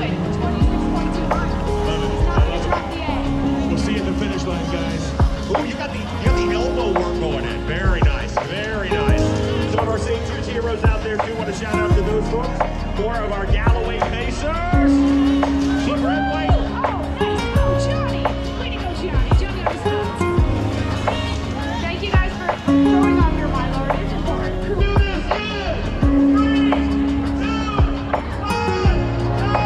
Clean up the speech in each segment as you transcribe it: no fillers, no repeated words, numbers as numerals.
it. 26.2 miles. He's not going to drop the A. We'll see you at the finish line, guys. Ooh, you got the elbow work going in. Very nice, very nice. Some of our St. Jude's heroes out there do want to shout out to those folks. More of our Galloway Pacers. Keep red, white. Oh, nice. Oh, Johnny. Way to go, Johnny. Johnny on his nuts. Thank you guys for throwing off your my lord. It's important. Do this in 3, 2, 1, go!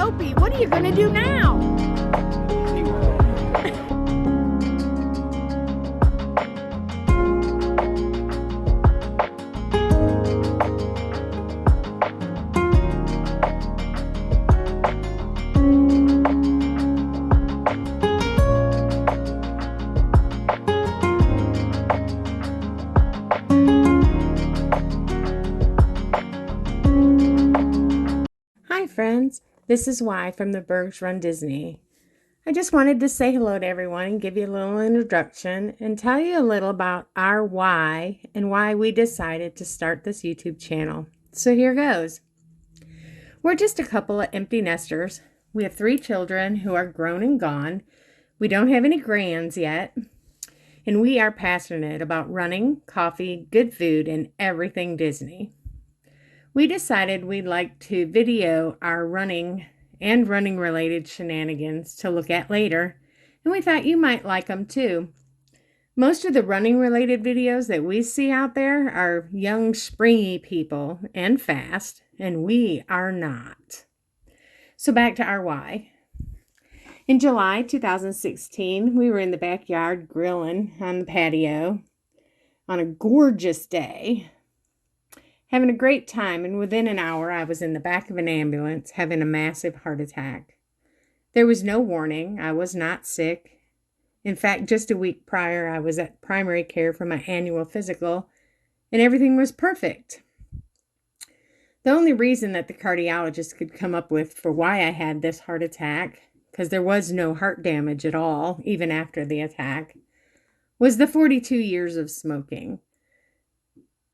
Dopey, what are you gonna do now? Hi friends, this is Y from TheBurgsrunDisney. I just wanted to say hello to everyone and give you a little introduction and tell you a little about our why and why we decided to start this YouTube channel. So here goes. We're just a couple of empty nesters. We have 3 children who are grown and gone. We don't have any grands yet. And we are passionate about running, coffee, good food, and everything Disney. We decided we'd like to video our running and running related shenanigans to look at later, and we thought you might like them too. Most of the running related videos that we see out there are young, springy people and fast, and we are not. So back to our why. In July 2016, we were in the backyard grilling on the patio on a gorgeous day, having a great time, and within an hour I was in the back of an ambulance having a massive heart attack. There was no warning. I was not sick. In fact, just a week prior, I was at primary care for my annual physical, and everything was perfect. The only reason that the cardiologist could come up with for why I had this heart attack, because there was no heart damage at all, even after the attack, was the 42 years of smoking.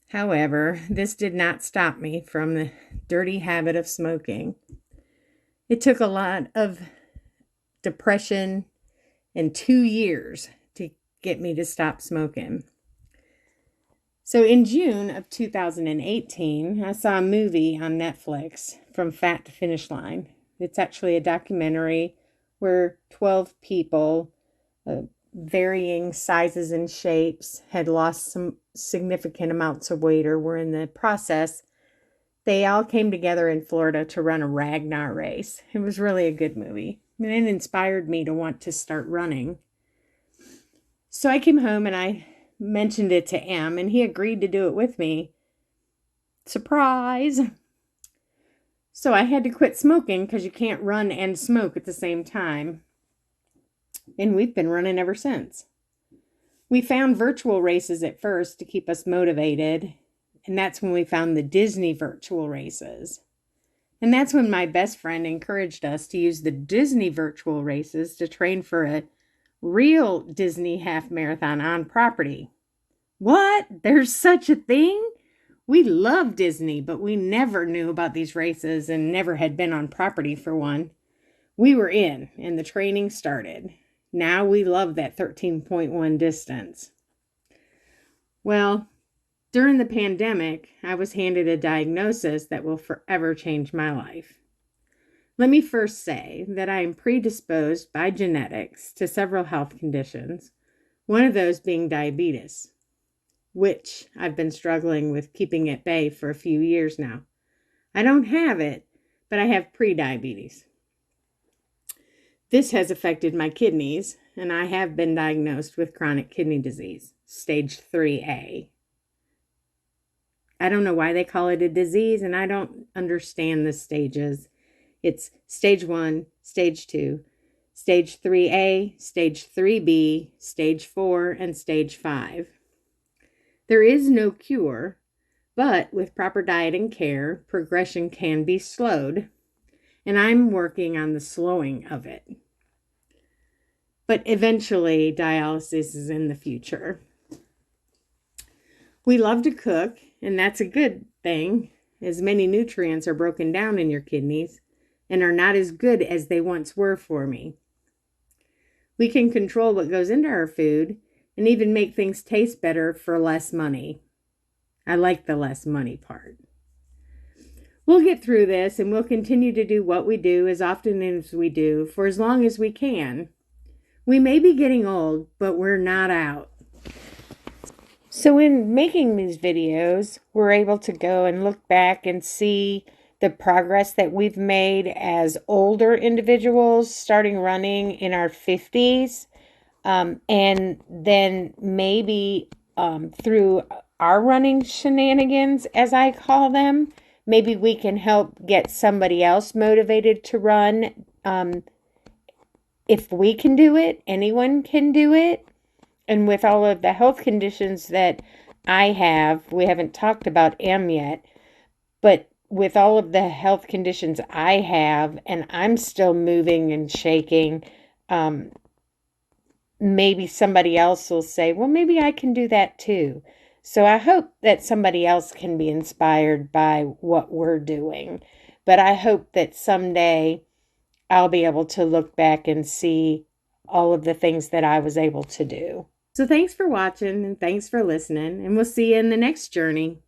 However, this did not stop me from the dirty habit of smoking. It took a lot of depression and 2 years to get me to stop smoking. So in June of 2018, I saw a movie on Netflix, From Fat to Finish Line. It's actually a documentary where 12 people, varying sizes and shapes, had lost some significant amounts of weight or were in the process. They all came together in Florida to run a Ragnar race. It was really a good movie. And it inspired me to want to start running. So I came home and I mentioned it to Em, and he agreed to do it with me. Surprise! So I had to quit smoking because you can't run and smoke at the same time. And we've been running ever since. We found virtual races at first to keep us motivated, and that's when we found the Disney virtual races. And that's when my best friend encouraged us to use the Disney virtual races to train for a real Disney half marathon on property. What? There's such a thing? We love Disney, but we never knew about these races and never had been on property for one. We were in, and the training started. Now we love that 13.1 distance. Well, during the pandemic, I was handed a diagnosis that will forever change my life. Let me first say that I am predisposed by genetics to several health conditions, one of those being diabetes, which I've been struggling with keeping at bay for a few years now. I don't have it, but I have prediabetes. This has affected my kidneys, and I have been diagnosed with chronic kidney disease, stage 3A. I don't know why they call it a disease, and I don't understand the stages. It's stage 1, stage 2, stage 3A, stage 3B, stage 4, and stage 5. There is no cure, but with proper diet and care, progression can be slowed, and I'm working on the slowing of it. But eventually, dialysis is in the future. We love to cook, and that's a good thing, as many nutrients are broken down in your kidneys and are not as good as they once were for me. We can control what goes into our food and even make things taste better for less money. I like the less money part. We'll get through this, and we'll continue to do what we do as often as we do for as long as we can. We may be getting old, but we're not out. So in making these videos, we're able to go and look back and see the progress that we've made as older individuals, starting running in our 50s. And then maybe through our running shenanigans, as I call them, maybe we can help get somebody else motivated to run. If we can do it, anyone can do it. And with all of the health conditions that I have, we haven't talked about M yet, but with all of the health conditions I have, and I'm still moving and shaking, maybe somebody else will say, well, maybe I can do that too. So I hope that somebody else can be inspired by what we're doing. But I hope that someday I'll be able to look back and see all of the things that I was able to do. So thanks for watching and thanks for listening, and we'll see you in the next journey.